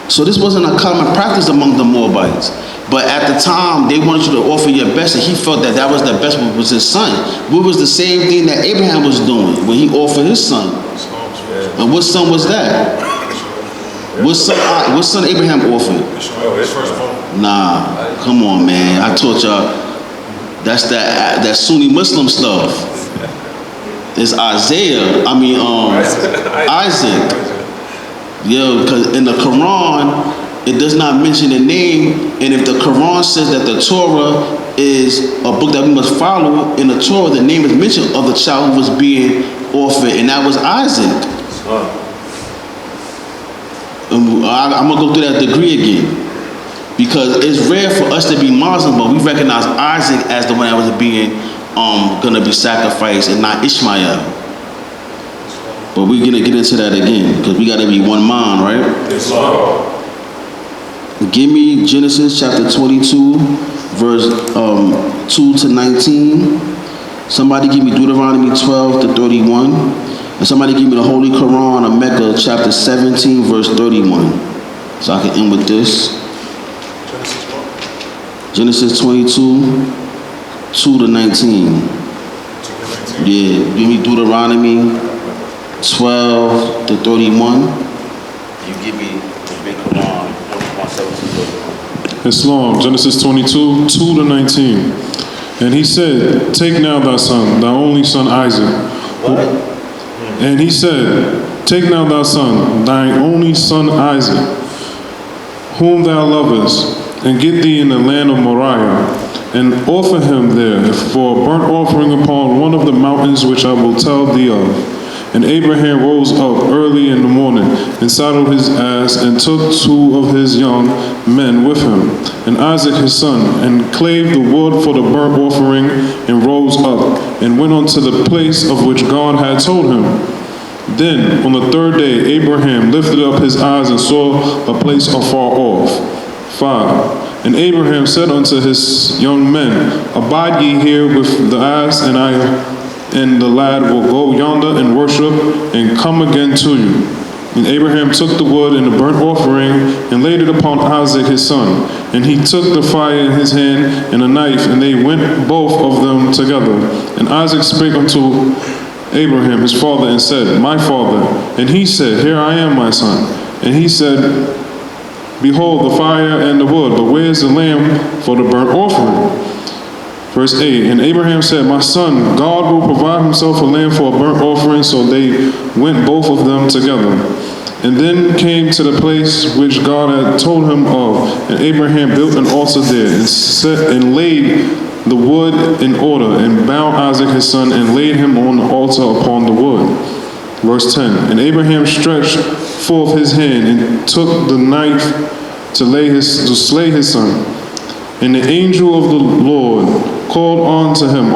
So this wasn't a common practice among the Moabites. But at the time, they wanted you to offer your best, and he felt that that was the best, was his son. What was the same thing that Abraham was doing when he offered his son? And what son was that? What son Abraham offered? Nah, come on, man. I taught y'all. That's that Sunni Muslim stuff. It's Isaiah. Isaac. Yeah, because in the Quran, it does not mention the name. And if the Quran says that the Torah is a book that we must follow, in the Torah, the name is mentioned of the child who was being offered, and that was Isaac. I'm going to go through that degree again. Because it's rare for us to be Muslim, but we recognize Isaac as the one that was being going to be sacrificed and not Ishmael. But we're going to get into that again, because we got to be one mind, right? Yes, Lord. Give me Genesis chapter 22, verse 2 to 19. Somebody give me Deuteronomy 12 to 31. And somebody give me the Holy Quran of Mecca, chapter 17, verse 31. So I can end with this. Genesis 22, 2 to 19. Yeah, give me Deuteronomy 12 to 31. You give me the big Quran, 1:17. It's long. Genesis 22, 2 to 19. And he said, take now thy son, thy only son Isaac. What? And he said, take now thy son, thine only son Isaac, whom thou lovest, and get thee in the land of Moriah, and offer him there for a burnt offering upon one of the mountains which I will tell thee of. And Abraham rose up early in the morning, and saddled his ass, and took 2 of his young men with him, and Isaac his son, and clave the wood for the burnt offering, and rose up, and went unto the place of which God had told him. Then on the 3rd day Abraham lifted up his eyes, and saw a place afar off. 5. And Abraham said unto his young men, abide ye here with the ass, and the lad will go yonder and worship, and come again to you. And Abraham took the wood and the burnt offering, and laid it upon Isaac his son. And he took the fire in his hand, and a knife, and they went both of them together. And Isaac spake unto Abraham his father, and said, my father. And he said, here I am, my son. And he said, behold the fire and the wood, but where is the lamb for the burnt offering? Verse 8, and Abraham said, my son, God will provide himself a lamb for a burnt offering. So they went both of them together. And then came to the place which God had told him of. And Abraham built an altar there, and laid the wood in order, and bound Isaac his son, and laid him on the altar upon the wood. Verse 10, and Abraham stretched forth his hand, and took the knife to slay his son. And the angel of the Lord called on to him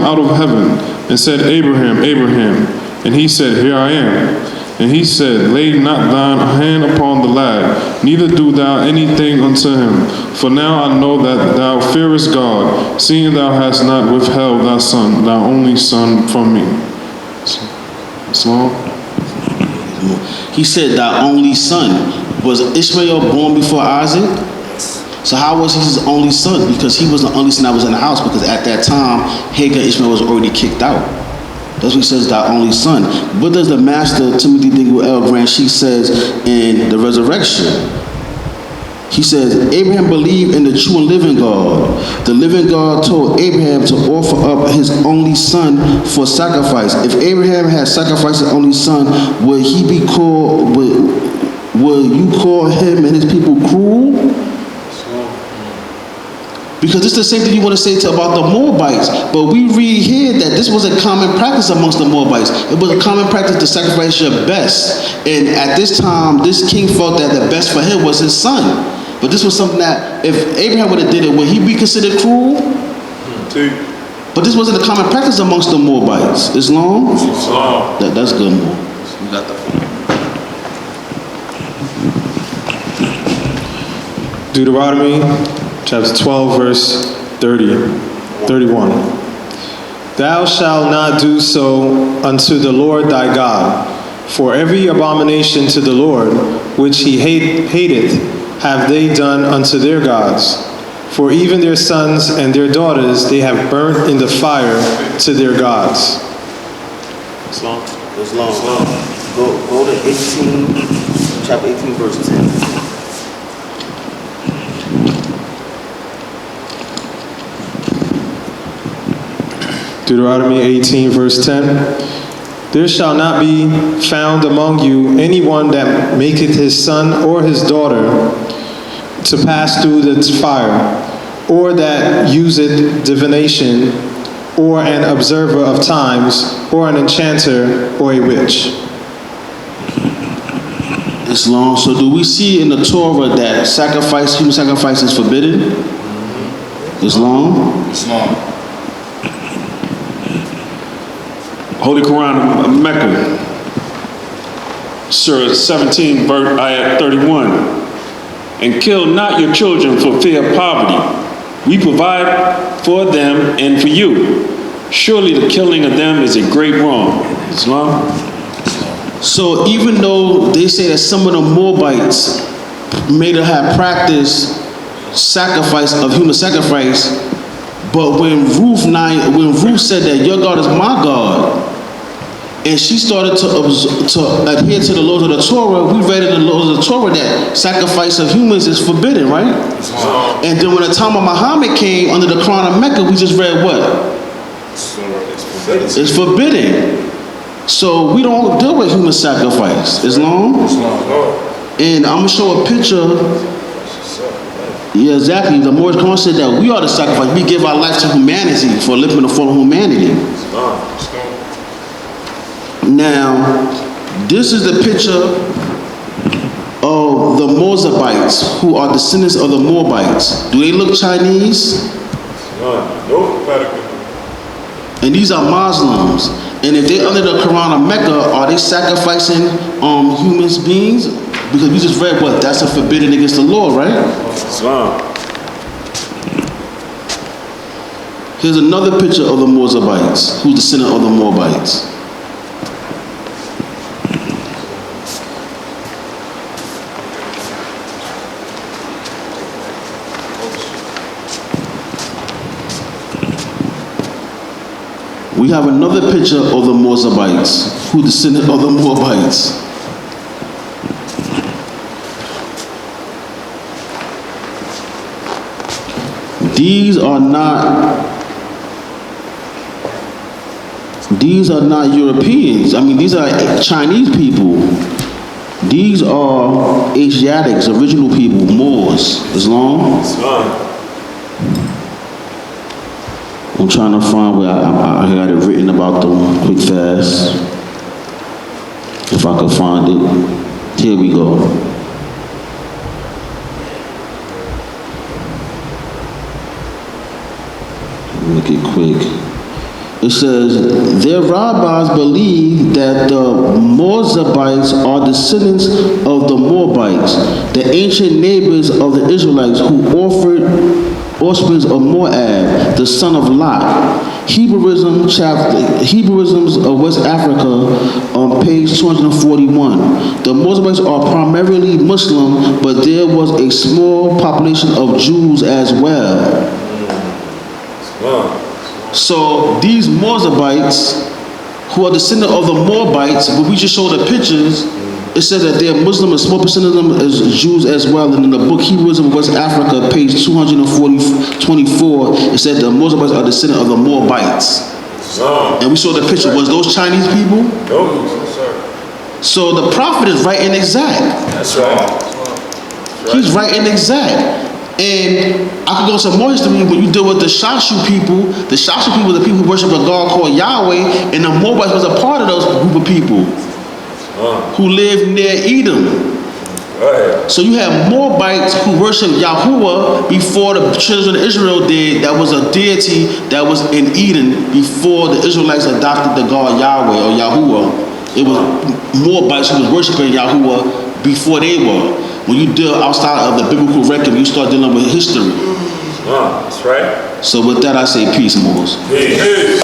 out of heaven, and said, Abraham, Abraham. And he said, here I am. And he said, lay not thine hand upon the lad, neither do thou anything unto him. For now I know that thou fearest God, seeing thou hast not withheld thy son, thy only son, from me. It's long. He said, thy only son. Was Ishmael born before Isaac? So how was he his only son? Because he was the only son that was in the house, because at that time, Hagar and Ishmael was already kicked out. That's what he says, thy only son. What does the master, Timothy Dingle L. Grant, she says in the resurrection? He says, Abraham believed in the true and living God. The living God told Abraham to offer up his only son for sacrifice. If Abraham had sacrificed his only son, would he be called, would you call him and his people cruel? Because it's the same thing you want to say about the Moabites. But we read here that this was a common practice amongst the Moabites. It was a common practice to sacrifice your best. And at this time, this king felt that the best for him was his son. But this was something that, if Abraham would have did it, would he be considered cruel? But this wasn't a common practice amongst the Moabites. Islam? That's good, Mo. You got that. Deuteronomy chapter 12, verse 31. Thou shalt not do so unto the Lord thy God, for every abomination to the Lord, which he hateth, have they done unto their gods. For even their sons and their daughters they have burnt in the fire to their gods. It's long. Go to 18, chapter 18, verse 10. Deuteronomy 18, verse 10. there shall not be found among you anyone that maketh his son or his daughter to pass through the fire, or that useth divination, or an observer of times, or an enchanter, or a witch. Islam. So do we see in the Torah that human sacrifice is forbidden? Islam? Holy Quran of Mecca, Surah 17, verse ayat 31. And kill not your children for fear of poverty. We provide for them and for you. Surely the killing of them is a great wrong. Islam? So even though they say that some of the Moabites may have practiced human sacrifice, but when Ruth said that your God is my God, and she started to adhere to the laws of the Torah, we read in the laws of the Torah that sacrifice of humans is forbidden, right? And then when the time of Muhammad came under the Quran of Mecca, we just read what? It's forbidden. So we don't deal with human sacrifice. Islam? And I'm going to show a picture. Yeah, exactly. The Moorish Quran said that we are the sacrifice. We give our life to humanity for living the fall of humanity. Now, this is the picture of the Moabites, who are descendants of the Moabites. Do they look Chinese? And these are Muslims. And if they're under the Quran of Mecca, are they sacrificing human beings? Because we just read what? That's a forbidden against the law, right? Islam. Here's another picture of the Moabites, who's descendant of the Moabites. We have another picture of the Moabites, who descended of the Moabites. These are not Europeans. I mean, these are Chinese people. These are Asiatics, original people, Moors. Islam? I'm trying to find where I got it written about them quick fast. If I could find it. Here we go. Make it quick. It says, their rabbis believe that the Moabites are descendants of the Moabites, the ancient neighbors of the Israelites who offered offsprings of Moab, the son of Lot. Hebrewisms of West Africa on page 241. The Moabites are primarily Muslim, but there was a small population of Jews as well. So these Moabites, who are descendant of the Moabites, but we just showed the pictures, it says that they're Muslim, a small percent of them is Jews as well. And in the book Hebrewism of West Africa, page 224, it said the Moabites are descendant of the Moabites. And we saw the picture. Was those Chinese people? No, sir. So the prophet is right and exact. That's right. He's right and exact. And I could go into more history when you deal with the Shashu people. The Shashu people are the people who worship a God called Yahweh, and the Moabites was a part of those group of people who lived near Edom. So you have Moabites who worship Yahuwah before the children of Israel did. That was a deity that was in Eden before the Israelites adopted the God Yahweh or Yahuwah. It was Moabites who was worshiping Yahuwah before they were. When you deal outside of the biblical record, you start dealing with history. That's right. So with that, I say peace, Moors. Peace.